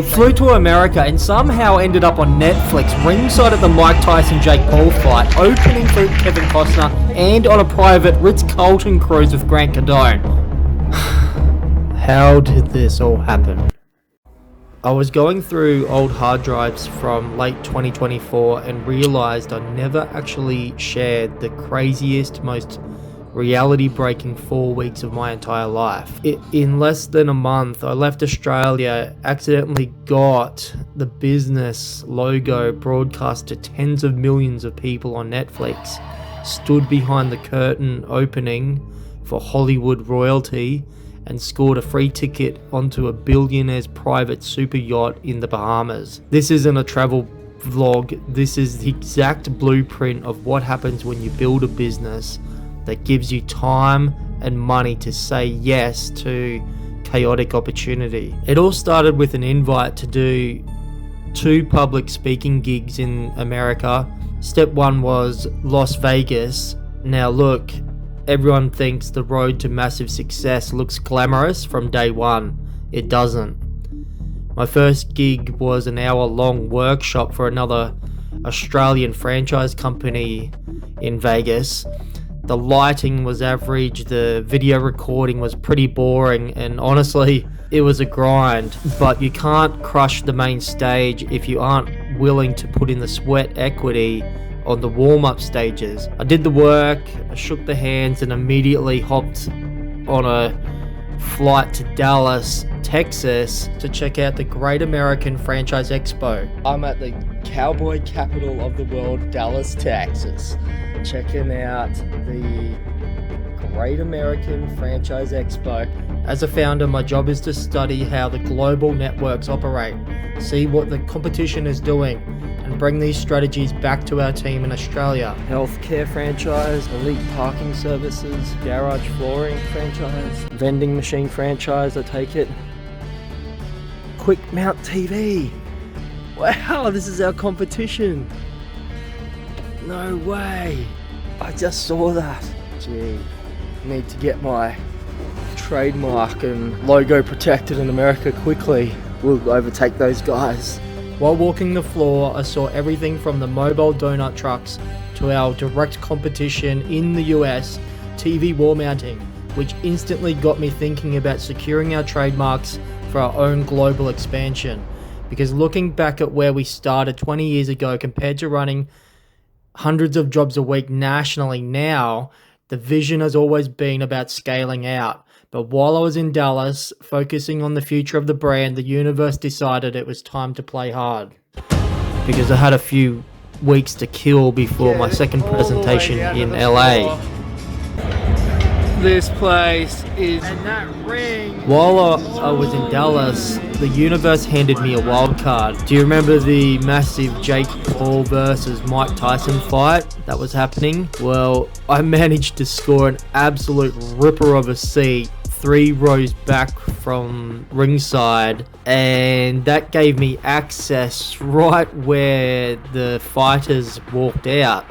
Flew to America and somehow ended up on Netflix, ringside at the Mike Tyson Jake Paul fight, opening for Kevin Costner, and on a private Ritz-Carlton cruise with Grant Cardone. How did this all happen? I was going through old hard drives from late 2024 and realised I never actually shared the craziest, most reality-breaking 4 weeks of my entire life. In less than a month, I left Australia, accidentally got the business logo broadcast to tens of millions of people on Netflix, stood behind the curtain opening for Hollywood royalty, and scored a free ticket onto a billionaire's private super yacht in the Bahamas. This isn't a travel vlog, this is the exact blueprint of what happens when you build a business that gives you time and money to say yes to chaotic opportunity. It all started with an invite to do 2 public speaking gigs in America. Step 1 was Las Vegas. Now look, everyone thinks the road to massive success looks glamorous from day one. It doesn't. My first gig was an hour-long workshop for another Australian franchise company in Vegas. The lighting was average, the video recording was pretty boring, and honestly, it was a grind. But you can't crush the main stage if you aren't willing to put in the sweat equity on the warm-up stages. I did the work, I shook the hands, and immediately hopped on a flight to Dallas, Texas to check out the Great American Franchise Expo. I'm at the cowboy capital of the world, Dallas, Texas, checking out the Great American Franchise Expo. As a founder, my job is to study how the global networks operate, see what the competition is doing, and bring these strategies back to our team in Australia. Healthcare franchise, elite parking services, garage flooring franchise, vending machine franchise, I take it. Quick Mount TV. Wow, this is our competition. No way. I just saw that. Gee, need to get my trademark and logo protected in America quickly. We'll overtake those guys. While walking the floor, I saw everything from the mobile donut trucks to our direct competition in the US, TV wall mounting, which instantly got me thinking about securing our trademarks for our own global expansion. Because looking back at where we started 20 years ago compared to running hundreds of jobs a week nationally now, the vision has always been about scaling out. But while I was in Dallas, focusing on the future of the brand, the universe decided it was time to play hard. Because I had a few weeks to kill before my second presentation in LA. This place is... And that ring... While I was in Dallas, the universe handed me a wild card. Do you remember the massive Jake Paul versus Mike Tyson fight that was happening? Well, I managed to score an absolute ripper of a seat 3 rows back from ringside, and that gave me access right where the fighters walked out.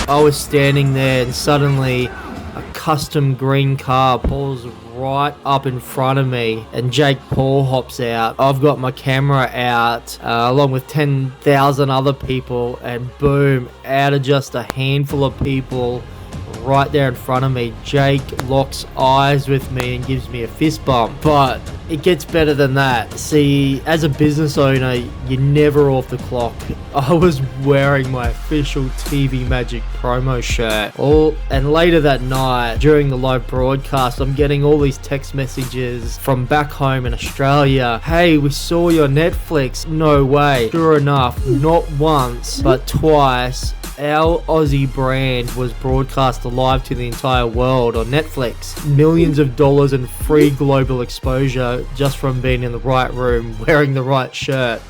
I was standing there and suddenly a custom green car pulls right up in front of me and Jake Paul hops out. I've got my camera out along with 10,000 other people, and boom, out of just a handful of people right there in front of me, Jake locks eyes with me and gives me a fist bump. But it gets better than that. See, as a business owner, you're never off the clock. I was wearing my official TV Magic promo shirt. And later that night, during the live broadcast, I'm getting all these text messages from back home in Australia. Hey, we saw your Netflix. No way. Sure enough, not once, but twice, our Aussie brand was broadcast live to the entire world on Netflix. Millions of dollars in free global exposure just from being in the right room, wearing the right shirt.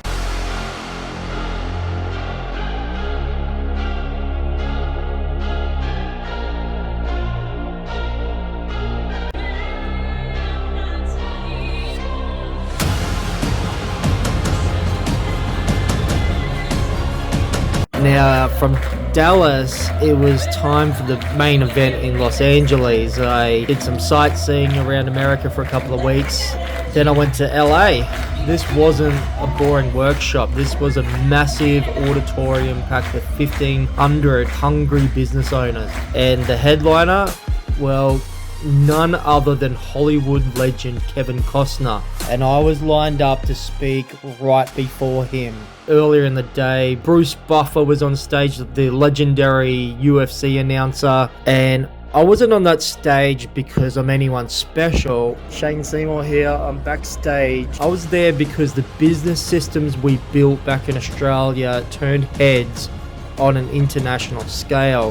Now, from Dallas, it was time for the main event in Los Angeles. I did some sightseeing around America for a couple of weeks, Then I went to LA. This wasn't a boring workshop. This was a massive auditorium packed with 1,500 hungry business owners. And the headliner, well, none other than Hollywood legend Kevin Costner. And I was lined up to speak right before him. Earlier in the day, Bruce Buffer was on stage, the legendary UFC announcer, and I wasn't on that stage because I'm anyone special. Shane Seymour here, I'm backstage. I was there because the business systems we built back in Australia turned heads on an international scale.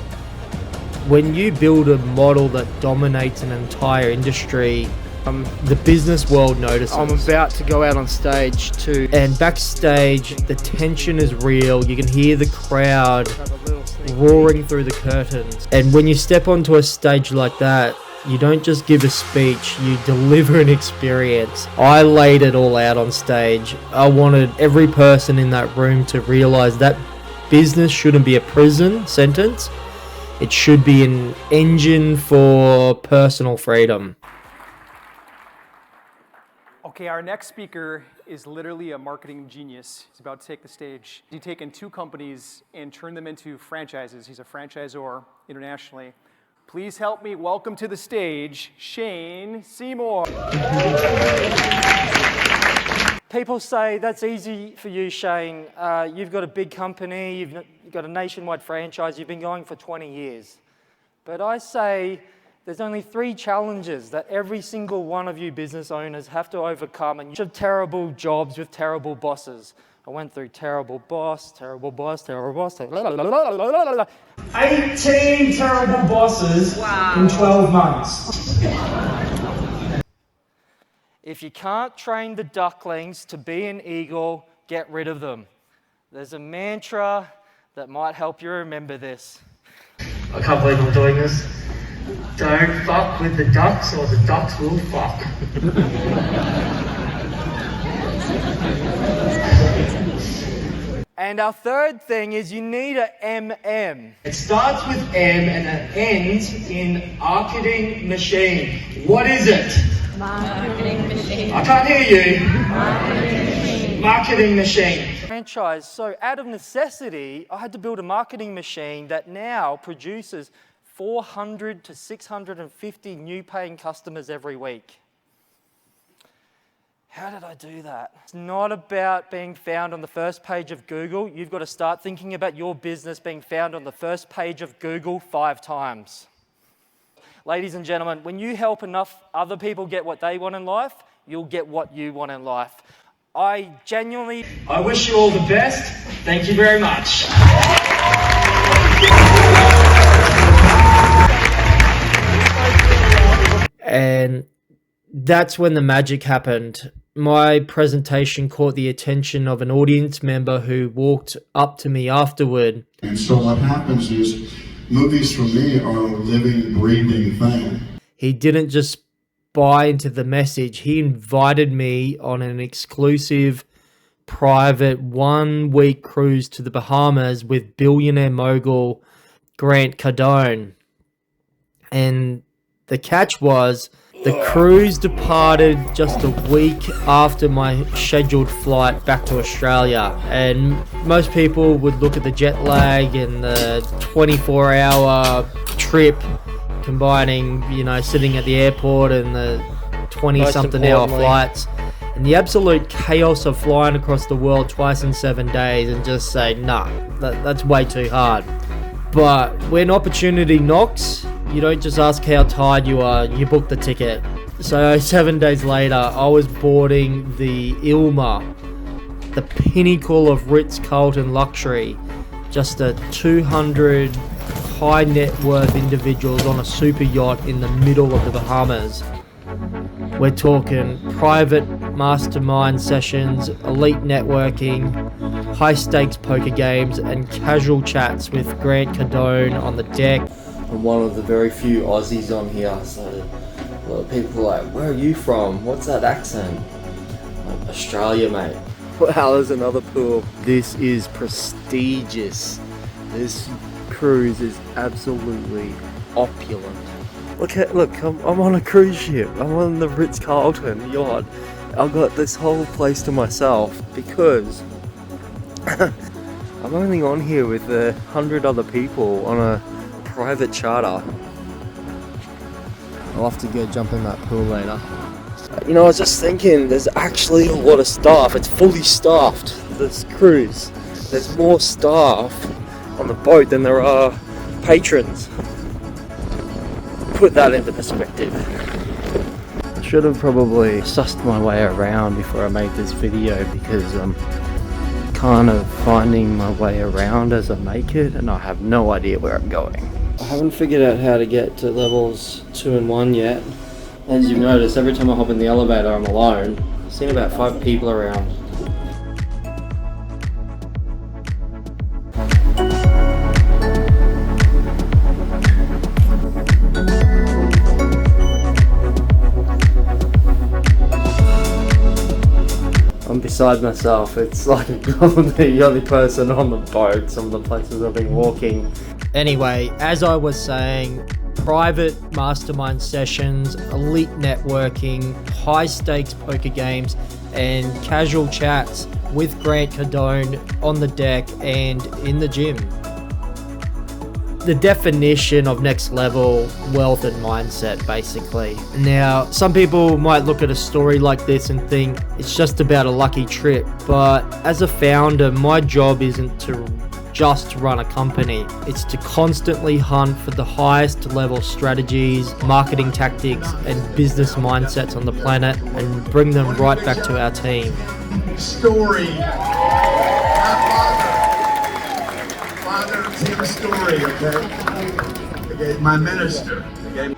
When you build a model that dominates an entire industry, the business world notices. I'm about to go out on stage too. And backstage, the tension is real. You can hear the crowd roaring through the curtains. And when you step onto a stage like that, you don't just give a speech, you deliver an experience. I laid it all out on stage. I wanted every person in that room to realize that business shouldn't be a prison sentence. It should be an engine for personal freedom. Okay, our next speaker is literally a marketing genius. He's about to take the stage. He's taken two companies and turned them into franchises. He's a franchisor internationally. Please help me welcome to the stage, Shane Seymour. People say, that's easy for you, Shane. You've got a big company, you've got a nationwide franchise, you've been going for 20 years. But I say, there's only 3 challenges that every single one of you business owners have to overcome, and you have terrible jobs with terrible bosses. I went through terrible boss, 18 terrible bosses in 12 months. If you can't train the ducklings to be an eagle, get rid of them. There's a mantra that might help you remember this. I can't believe I'm doing this. Don't fuck with the ducks or the ducks will fuck. And our third thing is you need a MM. It starts with M and it ends in marketing machine. What is it? Marketing machine. I can't hear you. Marketing machine. Marketing machine. Franchise. So out of necessity, I had to build a marketing machine that now produces 400 to 650 new paying customers every week. How did I do that? It's not about being found on the first page of Google. You've got to start thinking about your business being found on the first page of Google 5 times. Ladies and gentlemen, when you help enough other people get what they want in life, you'll get what you want in life. I wish you all the best. Thank you very much. And that's when the magic happened. My presentation caught the attention of an audience member who walked up to me afterward. And so what happens is, movies for me are a living, breathing thing. He didn't just buy into the message. He invited me on an exclusive, private 1-week cruise to the Bahamas with billionaire mogul Grant Cardone. And the catch was, the cruise departed just a week after my scheduled flight back to Australia. And most people would look at the jet lag and the 24-hour trip, combining, sitting at the airport and the 20-something hour flights, and the absolute chaos of flying across the world twice in 7 days, and just say, nah, that's way too hard. But when opportunity knocks, you don't just ask how tired you are, you book the ticket. So 7 days later, I was boarding the Ilma, the pinnacle of Ritz-Carlton luxury, just a 200 high net worth individuals on a super yacht in the middle of the Bahamas. We're talking private mastermind sessions, elite networking, high stakes poker games, and casual chats with Grant Cardone on the deck. I'm one of the very few Aussies on here, so a lot of people are like, where are you from? What's that accent? Like, Australia, mate. Wow, there's another pool. This is prestigious. This cruise is absolutely opulent. Look, I'm on a cruise ship. I'm on the Ritz-Carlton yacht, I've got this whole place to myself because I'm only on here with 100 other people on a private charter. I'll have to go jump in that pool later. You know, I was just thinking, there's actually a lot of staff. It's fully staffed, this cruise. There's more staff on the boat than there are patrons. Put that into perspective. I should have probably sussed my way around before I made this video because I'm kind of finding my way around as I make it and I have no idea where I'm going. I haven't figured out how to get to levels 2 and 1 yet. As you've noticed, every time I hop in the elevator I'm alone. I've seen about 5 people around. I'm beside myself. It's like I'm the only person on the boat. Some of the places I've been walking. Anyway, as I was saying, private mastermind sessions, elite networking, high stakes poker games, and casual chats with Grant Cardone on the deck and in the gym. The definition of next level wealth and mindset, basically. Now, some people might look at a story like this and think it's just about a lucky trip, but as a founder, my job isn't to just run a company. It's to constantly hunt for the highest level strategies, marketing tactics, and business mindsets on the planet and bring them right back to our team. Story. Father Tim Story, okay, my minister. Okay.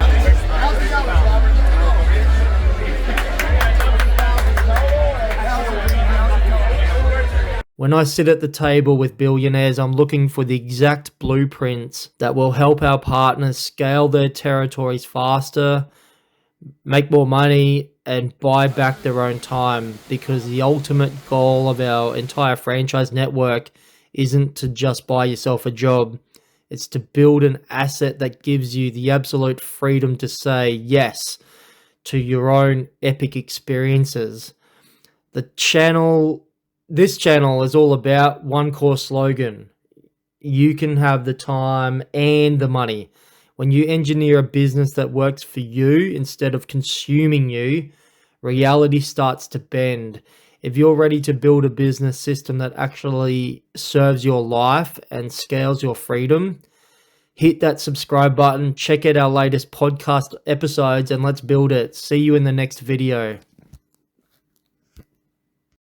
When I sit at the table with billionaires, I'm looking for the exact blueprints that will help our partners scale their territories faster, make more money, and buy back their own time, because the ultimate goal of our entire franchise network isn't to just buy yourself a job. It's to build an asset that gives you the absolute freedom to say yes to your own epic experiences. This channel is all about one core slogan. You can have the time and the money. When you engineer a business that works for you instead of consuming you, reality starts to bend. If you're ready to build a business system that actually serves your life and scales your freedom, hit that subscribe button, check out our latest podcast episodes, and let's build it. See you in the next video.